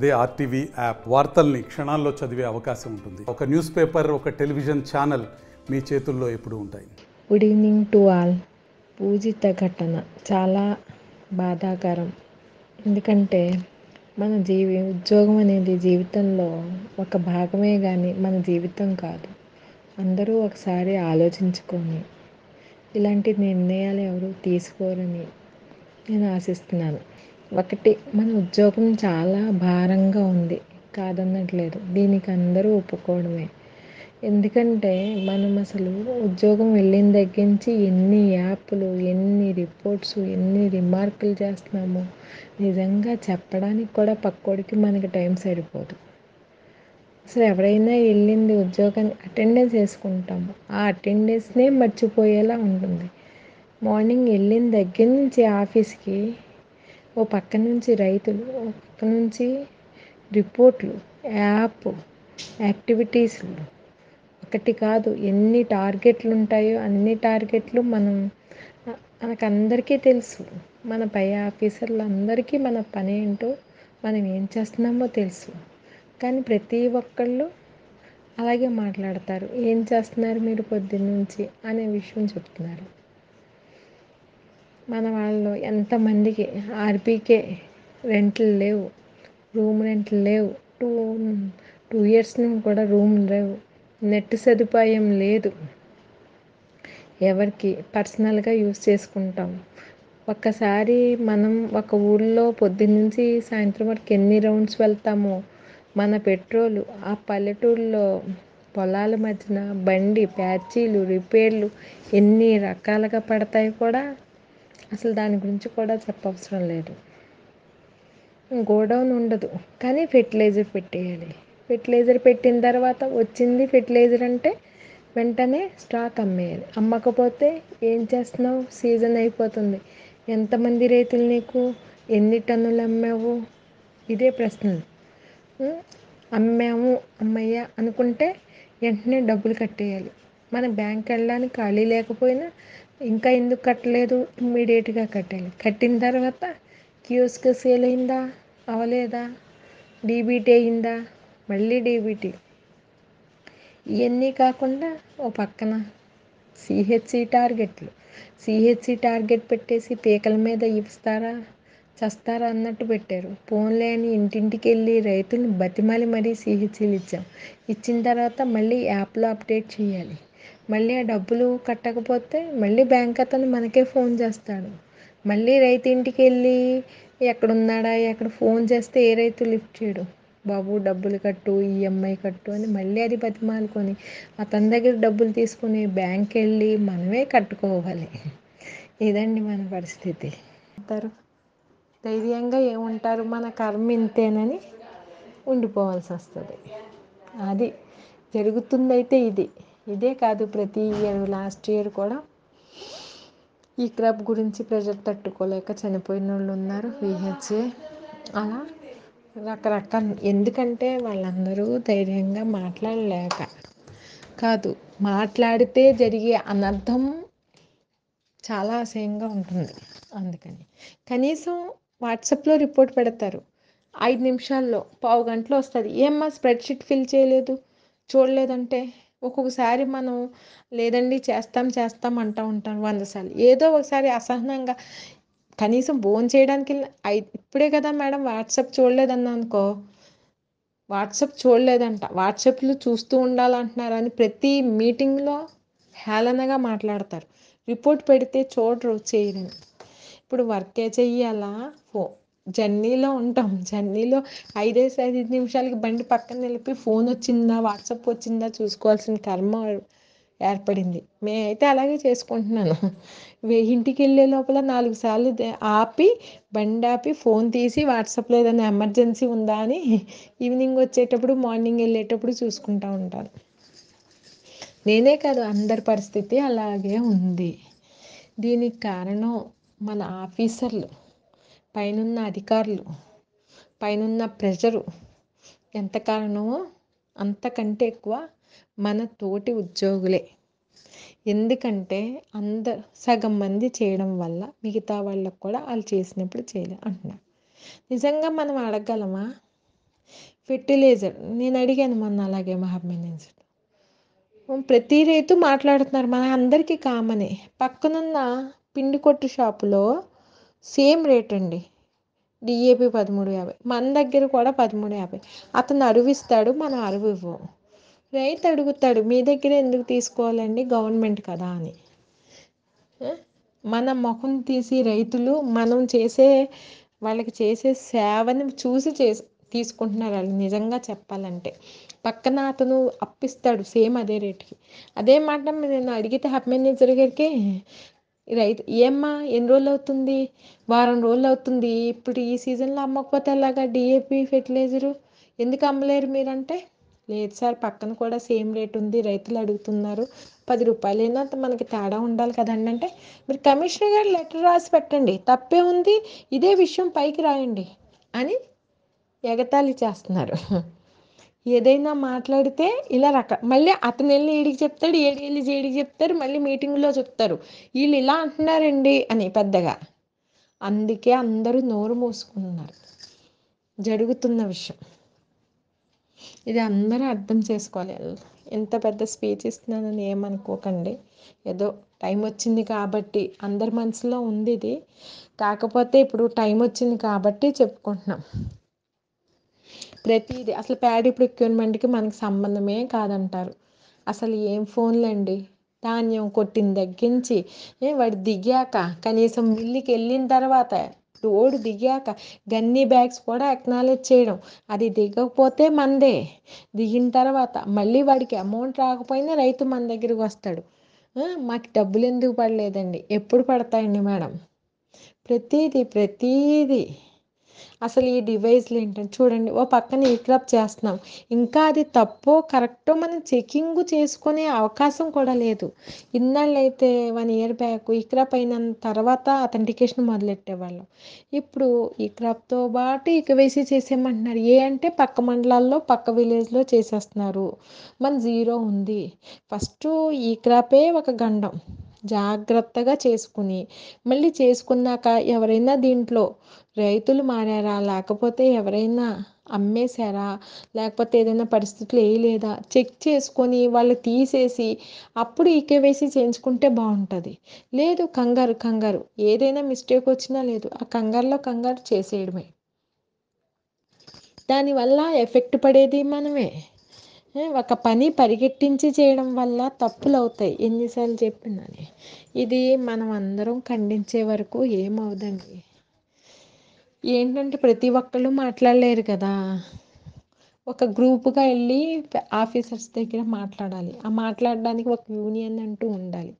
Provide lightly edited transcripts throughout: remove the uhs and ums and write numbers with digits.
అదే RTV app వార్తల్ని క్షణాల్లో చదివే అవకాశం ఉంటుంది. ఒక న్యూస్ పేపర్, ఒక టెలివిజన్ ఛానల్ మీ చేతుల్లో ఎప్పుడూ ఉంటాయి. Good evening to all. Pujitha ఘటన చాలా బాధాకరం. ఎందుకంటే మన ఉద్యోగం అనేది జీవితంలో ఒక భాగమే కానీ మన జీవితం కాదు. అందరూ ఒకసారి ఆలోచించుకొని ఇలాంటి నిర్ణయాలు ఎవరు తీసుకోరని నేను ఆశిస్తున్నాను. ఒకటి, మన ఉద్యోగం చాలా భారంగా ఉంది, కాదన్నట్లేదు. దీనికి అందరూ ఒప్పుకోవడమే. ఎందుకంటే మనం అసలు ఉద్యోగం వెళ్ళిన దగ్గర నుంచి ఎన్ని యాప్లు, ఎన్ని రిపోర్ట్స్, ఎన్ని రిమార్కులు చేస్తున్నామో నిజంగా చెప్పడానికి కూడా పక్కోడికి మనకి టైం సరిపోదు. అసలు ఎవరైనా వెళ్ళింది ఉద్యోగాన్ని అటెండెన్స్ వేసుకుంటాము, ఆ అటెండెన్స్నే మర్చిపోయేలా ఉంటుంది. మార్నింగ్ వెళ్ళిన దగ్గర నుంచి ఆఫీస్కి ఓ పక్క నుంచి రైతులు, ఓ పక్క నుంచి రిపోర్ట్లు, యాక్టివిటీస్లు, ఒకటి కాదు ఎన్ని టార్గెట్లు ఉంటాయో అన్ని టార్గెట్లు మనకందరికీ తెలుసు. మన పై ఆఫీసర్లందరికీ మన పని ఏంటో, మనం ఏం చేస్తున్నామో తెలుసు. కానీ ప్రతి ఒక్కళ్ళు అలాగే మాట్లాడతారు. ఏం చేస్తున్నారు మీరు పొద్దున్నుంచి అనే విషయం చెప్తున్నారు. మన వాళ్ళు ఎంతమందికి ఆర్పీకే రెంట్లు లేవు, రూమ్ రెంట్లు లేవు, టూ ఇయర్స్ నుంచి కూడా రూమ్ లేవు, నెట్ సదుపాయం లేదు. ఎవరికి పర్సనల్గా యూజ్ చేసుకుంటాం. ఒక్కసారి మనం ఒక ఊళ్ళో పొద్దున్నుంచి సాయంత్రం వరకు ఎన్ని రౌండ్స్ వెళ్తామో మన పెట్రోలు ఆ పల్లెటూరులో పొలాల మధ్యన బండి ప్యాచీలు, రిపేర్లు ఎన్ని రకాలుగా పడతాయి కూడా అసలు దాని గురించి కూడా చెప్పవసరం లేదు. గోడౌన్ ఉండదు కానీ ఫెర్టిలైజర్ పెట్టేయాలి. ఫెర్టిలైజర్ పెట్టిన తర్వాత వచ్చింది ఫెర్టిలైజర్ అంటే వెంటనే స్టాక్ అమ్మేయాలి. అమ్మకపోతే ఏం చేస్తున్నావు? సీజన్ అయిపోతుంది. ఎంతమంది రైతులు నీకు ఎన్ని టన్నులు అమ్మావు? ఇదే ప్రశ్నలు. అమ్మాము అమ్మయ్యా అనుకుంటే వెంటనే డబ్బులు కట్టేయాలి. మన బ్యాంక్ వెళ్ళడానికి ఖాళీ లేకపోయినా ఇంకా ఎందుకు కట్టలేదు, ఇమ్మీడియట్గా కట్టాలి. కట్టిన తర్వాత కియోస్క్ సేల్ అయిందా, అవలేదా, డీబీటీ అయిందా, మళ్ళీ డీబీటీ. ఇవన్నీ కాకుండా ఓ పక్కన సిహెచ్సి టార్గెట్ పెట్టేసి పీకల మీద ఇస్తారా చస్తారా అన్నట్టు పెట్టారు. ఫోన్లే అని ఇంటింటికి వెళ్ళి రైతులను బతిమాలి మరీ సిహెచ్సీలు ఇచ్చాం. ఇచ్చిన తర్వాత మళ్ళీ యాప్లో అప్డేట్ చేయాలి. మళ్ళీ ఆ డబ్బులు కట్టకపోతే మళ్ళీ బ్యాంక్ అతను మనకే ఫోన్ చేస్తాడు. మళ్ళీ రైతు ఇంటికి వెళ్ళి ఎక్కడున్నాడా ఎక్కడ ఫోన్ చేస్తే ఏ రైతు లిఫ్ట్ చేయడు. బాబు డబ్బులు కట్టు, ఈఎంఐ కట్టు అని మళ్ళీ అది బతిమాలుకొని అతని దగ్గర డబ్బులు తీసుకుని బ్యాంక్ వెళ్ళి మనమే కట్టుకోవాలి. ఇదండి మన పరిస్థితి. అంటారు ధైర్యంగా ఏముంటారు, మన కర్మ ఇంతేనని ఉండిపోవాల్సి వస్తుంది. అది జరుగుతుందైతే ఇదే కాదు, ప్రతి ఇయర్ లాస్ట్ ఇయర్ కూడా ఈ క్రాప్ గురించి ప్రెజర్ తట్టుకోలేక చనిపోయిన వాళ్ళు ఉన్నారు. విహెచ్ఏ అలా రకరకాల. ఎందుకంటే వాళ్ళందరూ ధైర్యంగా మాట్లాడలేక కాదు, మాట్లాడితే జరిగే అనర్థం చాలా అసహ్యంగా ఉంటుంది. అందుకని కనీసం వాట్సాప్లో రిపోర్ట్ పెడతారు, 5 నిమిషాల్లో పావు గంటలో వస్తుంది. ఏమ్మా స్ప్రెడ్షీట్ ఫిల్ చేయలేదు, చూడలేదంటే ఒక్కొక్కసారి మనం లేదండి చేస్తాం అంటూ ఉంటాం 100 సార్లు. ఏదో ఒకసారి అసహనంగా కనీసం భోజనం చేయడానికి ఇప్పుడే కదా మేడం వాట్సాప్ చూడలేదన్నా అనుకో, వాట్సాప్ చూడలేదంట, వాట్సాప్లు చూస్తూ ఉండాలంటున్నారని ప్రతి మీటింగ్లో హేళనగా మాట్లాడతారు. రిపోర్ట్ పెడితే చూడరు, చేయరని. ఇప్పుడు వర్కే చెయ్యాలా, జర్నీలో ఉంటాం, జర్నీలో 5 నిమిషాలకి బండి పక్కన నిలిపి ఫోన్ వచ్చిందా వాట్సాప్ వచ్చిందా చూసుకోవాల్సిన కర్మ ఏర్పడింది. మేమైతే అలాగే చేసుకుంటున్నాను. ఇంటికి వెళ్ళే లోపల 4 సార్లు బండి ఆపి ఫోన్ తీసి వాట్సాప్లో ఏదైనా ఎమర్జెన్సీ ఉందా అని ఈవినింగ్ వచ్చేటప్పుడు మార్నింగ్ వెళ్ళేటప్పుడు చూసుకుంటూ ఉంటాను. నేనే కాదు, అందరి పరిస్థితి అలాగే ఉంది. దీనికి కారణం మన ఆఫీసర్లు, పైనున్న అధికారులు, పైనున్న ప్రెజరు ఎంత కారణమో అంతకంటే ఎక్కువ మన తోటి ఉద్యోగులే. ఎందుకంటే సగం మంది చేయడం వల్ల మిగతా వాళ్ళకు కూడా వాళ్ళు చేసినప్పుడు చేయలే అంటున్నారు. నిజంగా మనం అడగగలమా? ఫెర్టిలైజర్ నేను అడిగాను మొన్న అలాగే మహమ్మద్. ప్రతి రైతు మాట్లాడుతున్నారు, మన అందరికీ కామనే. పక్కనున్న పిండి కొట్టు షాపులో సేమ్ రేట్ అండి, డిఏపి 13.50, మన దగ్గర కూడా 13.50. అతను అరువిస్తాడు, మనం అరువు ఇవ్వం. రైతు అడుగుతాడు, మీ దగ్గర ఎందుకు తీసుకోవాలండి, గవర్నమెంట్ కదా అని. మన ముఖం తీసి రైతులు మనం చేసే వాళ్ళకి చేసే సేవని చూసి తీసుకుంటున్నారు వాళ్ళు, నిజంగా చెప్పాలంటే. పక్కన అతను అప్పిస్తాడు సేమ్ అదే రేటుకి. అదే మాట నేను అడిగితే హబ్ మేనేజర్ గారికి, రైతు ఏమ్మా ఎన్ని రోజులు అవుతుంది, వారం రోజులు అవుతుంది, ఇప్పుడు ఈ సీజన్లో అమ్మకపోతే ఎలాగా డిఏపి ఫెర్టిలైజరు, ఎందుకు అమ్మలేరు మీరంటే, లేదు సార్ పక్కన కూడా సేమ్ రేట్ ఉంది, రైతులు అడుగుతున్నారు, 10 రూపాయలైనా మనకి తేడా ఉండాలి కదండి అంటే, మీరు కమిషనర్ గారు లెటర్ రాసి పెట్టండి, తప్పే ఉంది, ఇదే విషయం పైకి రాయండి అని ఎగతాళి చేస్తున్నారు. ఏదైనా మాట్లాడితే ఇలా మళ్ళీ అతను వెళ్ళి ఈడికి చెప్తాడు, ఏడి వెళ్ళి జేడికి చెప్తారు, మళ్ళీ మీటింగ్లో చెప్తారు వీళ్ళు ఇలా అంటున్నారండి అని పెద్దగా. అందుకే అందరూ నోరు మూసుకున్నారు, జరుగుతున్న విషయం ఇది అందరూ అర్థం చేసుకోవాలి. ఎంత పెద్ద స్పీచ్ ఇస్తున్నానని ఏమనుకోకండి, ఏదో టైం వచ్చింది కాబట్టి అందరి మనసులో ఉంది ఇది, కాకపోతే ఇప్పుడు టైం వచ్చింది కాబట్టి చెప్పుకుంటున్నాం. ప్రతిదీ అసలు ప్యాడీ ప్రొక్యూర్మెంట్కి మనకి సంబంధమే కాదంటారు. అసలు ఏం ఫోన్లండి, ధాన్యం కొట్టిన తగ్గించి వాడు దిగాక, కనీసం మిల్లుకి వెళ్ళిన తర్వాత, రోడ్డు దిగాక గన్నీ బ్యాగ్స్ కూడా అక్నాలెడ్జ్ చేయడం, అది దిగకపోతే మందే, దిగిన తర్వాత మళ్ళీ వాడికి అమౌంట్ రాకపోయినా రైతు మన దగ్గరికి వస్తాడు, మాకు డబ్బులు ఎందుకు పడలేదండి, ఎప్పుడు పడతాయండి మేడం, ప్రతీది. అసలు ఈ డివైస్లు ఏంటంటే చూడండి, ఓ పక్కన ఈ క్రాప్ చేస్తున్నాం, ఇంకా అది తప్పో కరెక్టో మనం చెకింగ్ చేసుకునే అవకాశం కూడా లేదు. ఇన్నాళ్ళైతే 1 ఇయర్ బ్యాక్ ఈ క్రాప్ అయిన తర్వాత అథెంటికేషన్ మొదలెట్టేవాళ్ళం. ఇప్పుడు ఈ క్రాప్తో పాటు ఈకేవైసీ చేసేయమంటున్నారు. అంటే పక్క మండలాల్లో పక్క విలేజ్లో చేసేస్తున్నారు, మన జీరో ఉంది. ఫస్ట్ ఈ క్రాపే ఒక గండం, జాగ్రత్తగా చేసుకుని మళ్ళీ చేసుకున్నాక ఎవరైనా దీంట్లో రైతులు మారారా, లేకపోతే ఎవరైనా అమ్మేశారా, లేకపోతే ఏదైనా పరిస్థితులు వేయలేదా చెక్ చేసుకొని వాళ్ళు తీసేసి అప్పుడు ఈకేవైసీ చేయించుకుంటే బాగుంటుంది. లేదు కంగారు ఏదైనా మిస్టేక్ వచ్చినా లేదు, ఆ కంగారు చేసేయడమే, దానివల్ల ఎఫెక్ట్ పడేది మనమే. ఒక పని పరిగెట్టించి చేయడం వల్ల తప్పులు అవుతాయి, ఎన్నిసార్లు చెప్పిందని. ఇది మనం అందరం ఖండించే వరకు ఏమవుదండి. ఏంటంటే ప్రతి ఒక్కళ్ళు మాట్లాడలేరు కదా, ఒక గ్రూపుగా వెళ్ళి ఆఫీసర్స్ దగ్గర మాట్లాడాలి, ఆ మాట్లాడడానికి ఒక యూనియన్ అంటూ ఉండాలి.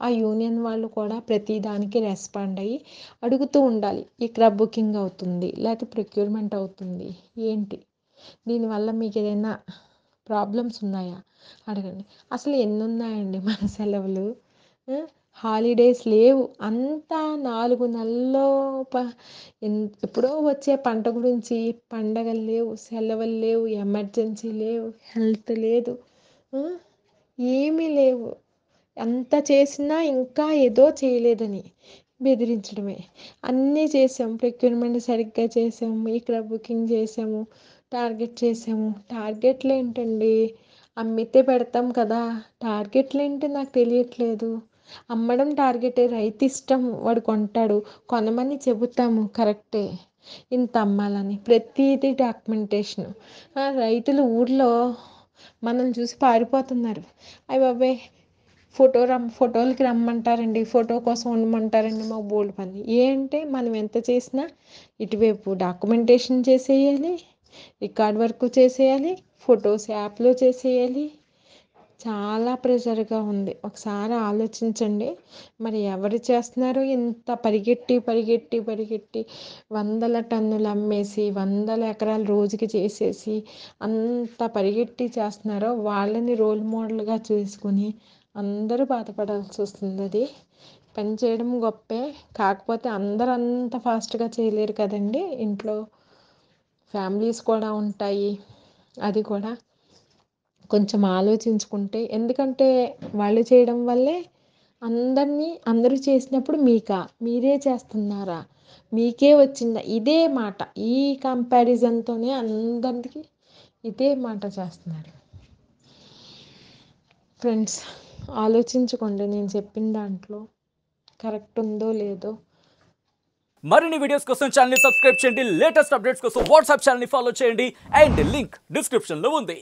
ఆ యూనియన్ వాళ్ళు కూడా ప్రతి దానికి రెస్పాండ్ అయ్యి అడుగుతూ ఉండాలి, ఈ క్రబ్ బుకింగ్ అవుతుంది లేకపోతే ప్రొక్యూర్మెంట్ అవుతుంది ఏంటి, దీనివల్ల మీకు ఏదైనా ప్రాబ్లమ్స్ ఉన్నాయా అడగండి. అసలు ఎన్ని ఉన్నాయండి మన సెలవులు, హాలిడేస్ లేవు, అంతా 4 నెలల్లో ఎప్పుడో వచ్చే పంట గురించి, పండగలు లేవు, సెలవులు లేవు, ఎమర్జెన్సీ లేవు, హెల్త్ లేదు, ఏమీ లేవు. ఎంత చేసినా ఇంకా ఏదో చేయలేదని బెదిరించడమే. అన్నీ చేసాము, ప్రొక్యూర్మెంట్ సరిగ్గా చేసాము, ఇక్కడ బుకింగ్ చేసాము, టార్గెట్ చేసాము. టార్గెట్లు ఏంటండి, అమ్మితే పెడతాం కదా, టార్గెట్లు ఏంటి నాకు తెలియట్లేదు. అమ్మడం టార్గెటే, రైతు ఇష్టం, వాడు కొంటాడు, కొనమని చెబుతాము కరెక్టే, ఇంత అమ్మాలని ప్రతిదీ డాక్యుమెంటేషన్. రైతులు ఊర్లో మనం చూసి పారిపోతున్నారు, అయ్య బాబాయ్ ఫోటోలకి రమ్మంటారండి, ఫోటో కోసం ఉండమంటారండి, మాకు బోల్డ్ పని. ఏంటంటే మనం ఎంత చేసినా ఇటువైపు డాక్యుమెంటేషన్ చేసేయాలి, రికార్డ్ వర్క్ చేసేయాలి, ఫొటోస్ యాప్లో చేసేయాలి, చాలా ప్రెషర్గా ఉంది. ఒకసారి ఆలోచించండి, మరి ఎవరు చేస్తున్నారు ఇంత పరిగెట్టి 100 టన్నులు అమ్మేసి 100 ఎకరాలు రోజుకి చేసేసి అంత పరిగెట్టి చేస్తున్నారో వాళ్ళని రోల్ మోడల్గా చేసుకుని అందరూ బాధపడాల్సి వస్తుంది. అది పని చేయడం గొప్పే, కాకపోతే అందరూ అంత ఫాస్ట్గా చేయలేరు కదండి, ఇంట్లో ఫ్యామిలీస్ కూడా ఉంటాయి, అది కూడా కొంచెం ఆలోచించుకుంటే. ఎందుకంటే వాళ్ళు చేయడం వల్లే అందరూ చేసినప్పుడు మీరే చేస్తున్నారా, మీకే వచ్చిందా ఇదే మాట. ఈ కంపారిజన్తోనే అందరికీ ఇదే మాట చేస్తున్నారు. ఫ్రెండ్స్, ఆలోచించుకోండి నేను చెప్పిన దాంట్లో కరెక్ట్ ఉందో లేదో. మరిన్ని వీడియోస్ కోసం ఛానల్ ని సబ్స్క్రైబ్ చేయండి. లేటెస్ట్ అప్డేట్స్ కోసం వాట్సాప్ ఛానల్ ని ఫాలో చేయండి. అండ్ లింక్ డిస్క్రిప్షన్ లో ఉంది.